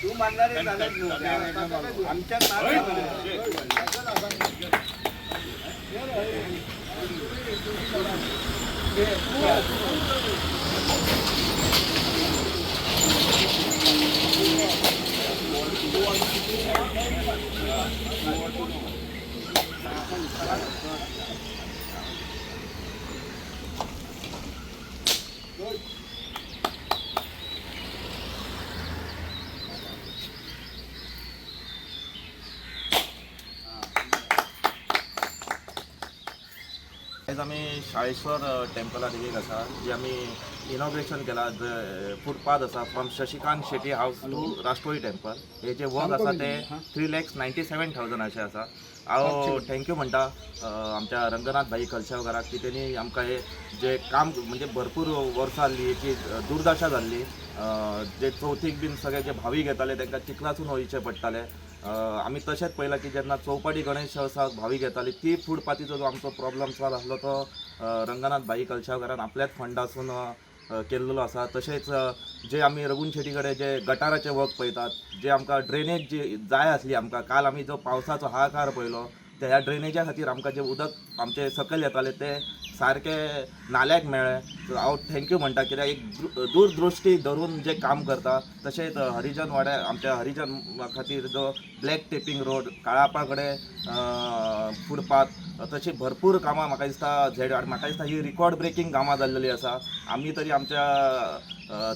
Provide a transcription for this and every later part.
तू मानणार आमच्या आज आम्ही शाळेश्वर टेम्पलात एक आसा जी आम्ही इनॉग्रेशन केला फुटपाथ आसा from Shashikant Shetty house to Rashtroli temple हे जे वर्क आसा ते 3,97,000 अशें आसा। हांव थँक्यू म्हणटा आमच्या रंगनाथ भाई कलशेवकाराक की तेणी आमकां हे जे काम म्हणजे भरपूर वर्सां जाल्ली की दुर्दशा जाल्ली जे चवथीक बीन सगळे जे भावीक येताले तांकां चिखलासून वयचें पडटालें। आमी तशेंच पळयलां की जेन्ना चौपाटी गणेश उत्सवाक भावीक येताली ती फुटपाथीचो जो आमचो प्रॉब्लम सॉल्व आसलो तो रंगनाथ भाई कलशेवकारान आपल्याच फंडासून केल्लो आसा। तशेंच जे आमी रघुन शेटी कडेन जे गटाराचे वर्क पळयतात जे आमकां ड्रेनेज जी जाय आसली आमकां काल आमी जो पावसाचो हाहाकार पळयलो त्या ह्या ड्रेनेजा खातीर आमकां जे उदक आमचे सकयल येताले ते सारके नाल्याक मेळ्ळे। हांव थँक्यू म्हणटा कित्याक एक दूरदृश्टी धरून जे काम करता। तशेंच हरिजन वाड्या आमच्या हरिजन खातीर जो ब्लॅक टेपिंग रोड काळापा कडेन फुटपाथ तशी भरपूर कामां म्हाका दिसता म्हाका दिसता ही रिकॉर्ड ब्रेकींग कामां जाल्लेली आसा। आमी तरी आमच्या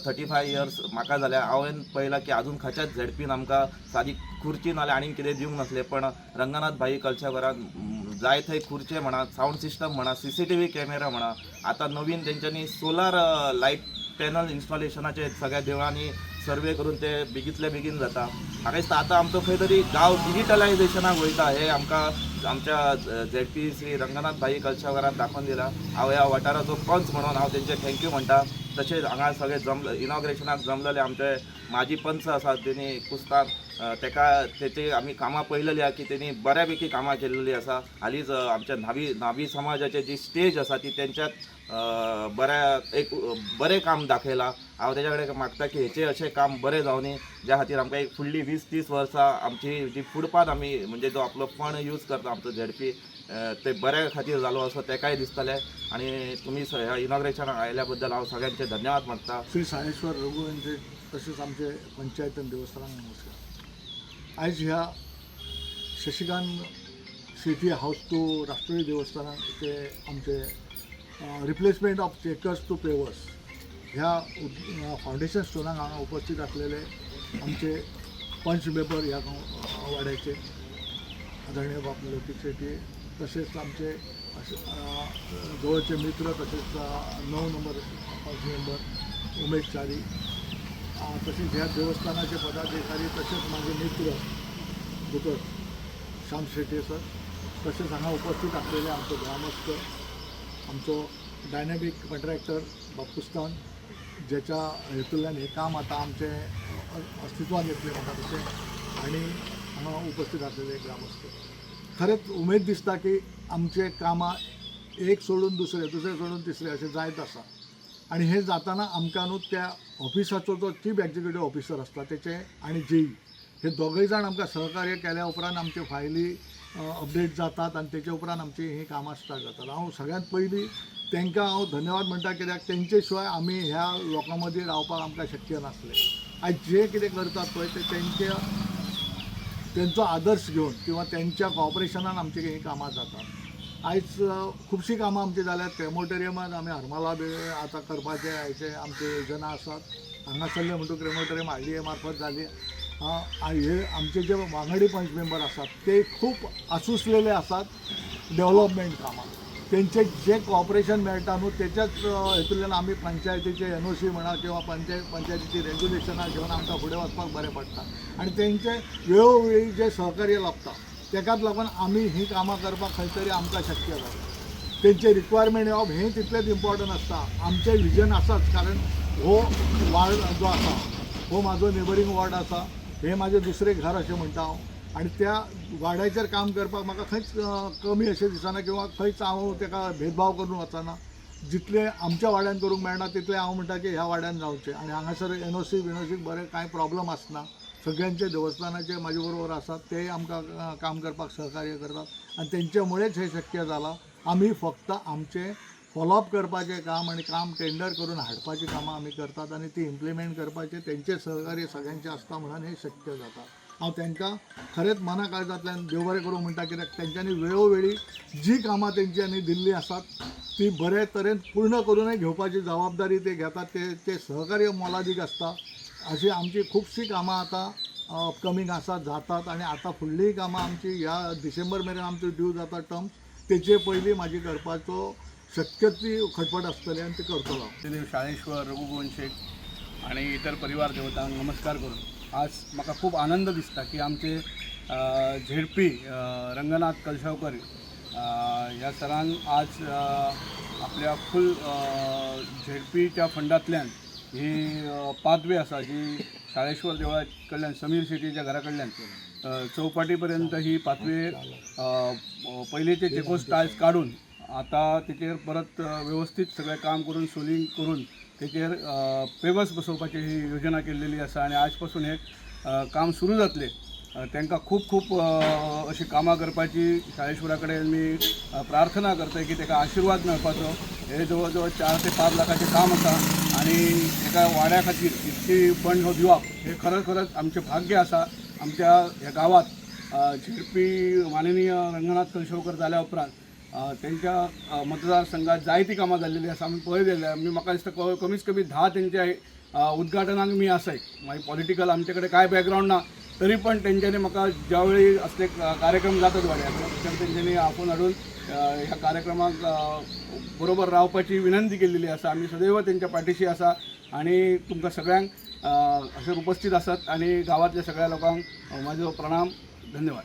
35 इयर्स म्हाका जाल्या हांवें पळयलां की आजून खंयच्याच झेडपीन आमकां सादी खुर्ची नाल्यार आनीक कितें दिवंक नासलें पण रंगनाथ भाई कलशेवकारान जाय थंय खुर्चे म्हणा सावंड सिस्टम म्हणा CCTV कॅमेरा म्हणा आतां नवीन तेंच्यांनी सोलार लायट पॅनल इन्स्टॉलेशनाचे सगळ्या देवळांनी सर्वे करून ते बेगींतल्या बेगीन जाता। म्हाका दिसता आतां आमचो खंय तरी गांव डिजिटलायझेशनाक वयता हे आमकां आमच्या ZP श्री रंगनाथ भाई कलशेवकारान दाखोवन दिला। हांव ह्या वाठाराचो पंच म्हणून हांव तेंचे थँक्यू म्हणटा। तशेंच हांगा सगळे इनॉग्रेशनाक जमलेले आमचे माजी पंच आसात तेणी कुस्तार तेची आमी कामां पळयलेली आहा की तेणी बऱ्यापैकी कामां केल्लेली आसा। हालींच आमच्या न्हावी समाजाचे जी स्टेज आसा ती तेंच्यात बरें काम दाखयलां। हांव तेच्या कडेन मागता की हेचें अशें काम बरें जावनी ज्या खातीर आमकां एक फुडलीं 20-30 वर्सां आमची जी फुटपाथ आमी म्हणजे जो आपलो फंड यूज करता आमचो ZP ते बऱ्या खातीर जालो असो तेकाय दिसतलें। आनी तुमी ह्या इनॉग्रेशनाक आयल्या बद्दल हांव सगळ्यांचे धन्यवाद मागता। श्री साळेश्वर रघुवंशी तसेच आमचे पंचायत देवस्थानाक नमस्कार। आयज ह्या शशिकांत शेटी हाऊस टू राष्ट्रोळी देवस्थानाक ते आमचे replacement of checkers to pavers ह्या फाउंडेशन स्टोनाक हांगा उपस्थित असलेले आमचे पंच मेंबर ह्या वाड्याचे आदरणीय बापू लोकी शेट्टी तसेच आमचे जवळचे मित्र तसेच 9 नंबर पंच मेंबर उमेश चारी तसेच ह्या देवस्थानाचे पदाधिकारी तसेच माझे मित्र दुकर श्याम शेट्टी सर तसेच हांगा उपस्थित असलेले आमचे ग्रामस्थ आमचो डायनॅमिक कॉन्ट्रॅक्टर बापुस्तान ज्याच्या हेतूंतल्यान हे काम आता आमचे अस्तित्वान येतले म्हाका तशें आनी हांगा उपस्थित असलेले ग्रामस्थ खरेंच उमेद दिसता की आमचे कामां एक सोडून दुसरे सोडून तिसरे अशें जायत आसा। आनी हे जाताना आमकां न्हू त्या ऑफिसाचो जो चीफ एक्झिक्युटीव ऑफिसर आसता तेचे आनी JE हे दोगूय जाण आमकां सहकार्य केल्या उपरांत आमचे फायली अपडेट जातात आनी तेचे उपरांत आमची ही कामां स्टार्ट जातात। हांव सगळ्यांत पयलीं तांकां हांव धन्यवाद म्हणटा कित्याक तेंचे शिवाय आमी ह्या लोकां मदीं रावपाक आमकां शक्य नासलें। आयज जे कितें करतात पळय ते तेंचो आदर्श घेवन किंवा त्यांच्या कॉपरेशनान आमची ही कामां जातात। आयज खुबशीं कामां आमची जाल्यात क्रेमोटोरियमांत आमी हरमला बी आतां करपाचे हाचे आमचे योजना आसात। हांगासरले म्हणटून क्रेमोटोरियम RDA मार्फत जाली। हे आमचे जे वांगडी पंच मेंबर आसात ते खूब आसुसलेले आसात डेव्हलपमेंट कामां तेंचे जे कॉपरेशन मेळटा न्हू तेच्याच हेतूंतल्यान आमी पंचायतीचे NOC म्हणा किंवा पंचायतीची रेग्युलेशनां घेवन आमकां फुडें वचपाक बरें पडटा आनी तेंचे वेळोवेळी जे सहकार्य लाभता तेकाच लागून आमी ही कामां करपाक खंय तरी आमकां शक्य जाता। त्यांचे रिक्वायरमेंट ऑफ हे तितलेच इम्पॉर्टंट आसता. आमचें विजन आसाच, कारण हो वार्ड जो आसा हो म्हाजो नेबरींग वॉर्ड आसा, हे म्हाजें दुसरें घर अशें म्हणटा हांव. आनी त्या वाड्याचेर काम करपाक म्हाका खंयच कमी अशें दिसना किंवा खंयच हांव ताका भेदभाव करून वचना. जितले आमच्या वाड्यान करूंक मेळना तितले हांव म्हणटा की ह्या वाड्यान जावचें. आनी हांगासर एनओसी बरें कांय प्रॉब्लम आसना. सगळ्यांचे देवस्थानाचे म्हाजे बरोबर आसात, ते आमकां काम करपाक सहकार्य करतात आनी तेंच्या मुळेच हे शक्य जालां. आमी फक्त आमचें फॉलोअप करपाचें काम आनी काम टेंडर करून हाडपाचीं कामां आमी करतात आनी ती इम्प्लिमेंट करपाचें तेंचें सहकार्य सगळ्यांचें आसता म्हणून हें शक्य जाता. हांव तांकां खरेंच मना काळजांतल्यान देव बरें करूं म्हणटा, कित्याक तेंच्यांनी वेळोवेळी जी कामां तेंच्यांनी दिल्लीं आसात ती बरे तरेन पूर्ण करूनय घेवपाची जबाबदारी ते घेतात. ते सहकार्य मोलादीक आसता. अशी आमची खुबशीं कामां आतां अपकमींग आसात, जातात आनी आतां फुडलीं कामां आमची ह्या डिसेंबर मेरेन आमची ड्यू जाता टर्म, तेचे पयलीं म्हाजी करपाचो शक्य ती खटपट आसतली आनी ते करतलो. देव शाळेश्वर रघुगोवन शेख आणि इतर परिवार देवतांक नमस्कार करून आज म्हाका खूप आनंद दिसता की आमचे झेडपी रंगनाथ कलशावकर ह्या सरान आज आपल्या फुल झेडपीच्या फंडांतल्यान ही पाथवे आसा जी शाळेश्वर देवळा कडल्यान समीर शेट्टीच्या घरा कडल्यान चौपाटी पर्यंत ही पाथवे पयलींचे चेकोस टायल्स काडून आता तेचेर परत व्यवस्थित सगळें काम करून सोलिंग करून तेचेर पेवर्स बसोवपाची ही योजना केल्लेली आसा आनी आज पासून हे काम सुरू जातले. तांकां खूब खूब अशी कामां करपाची शाळेश्वरा कडेन मी प्रार्थना करता की ताका आशिर्वाद मेळपाचो. हे जवळ जवळ 4 ते 5 लाखाचें काम आसा आनी एका वाड्या खातीर इतकी फंड हो दिवप हे खरंच आमचें भाग्य आसा. आमच्या ह्या गांवांत झेडपी माननीय रंगनाथ कलशावकर जाल्या उपरांत त्यांच्या मतदारसंघात जायती कामां जाल्लेली आसा. आमी पळयलेली आमी म्हाका दिसता कमीत कमी 10 तेंच्या उद्घाटनाक मी आसाय. मागीर पॉलिटिकल आमचे कडेन कांय बॅकग्रावंड ना तरी पण तेंच्यांनी म्हाका ज्यावेळी असले कार्यक्रम जातात वाड्यार तेंच्यांनी आपूण हाडून ह्या कार्यक्रमाक बरोबर रावपाची विनंती केल्लेली आसा. आमी सदैव तेंच्या पाठीशी आसा आनी तुमकां सगळ्यांक अशें उपस्थित आसात आनी गांवांतल्या सगळ्या लोकांक म्हाजो प्रणाम, धन्यवाद.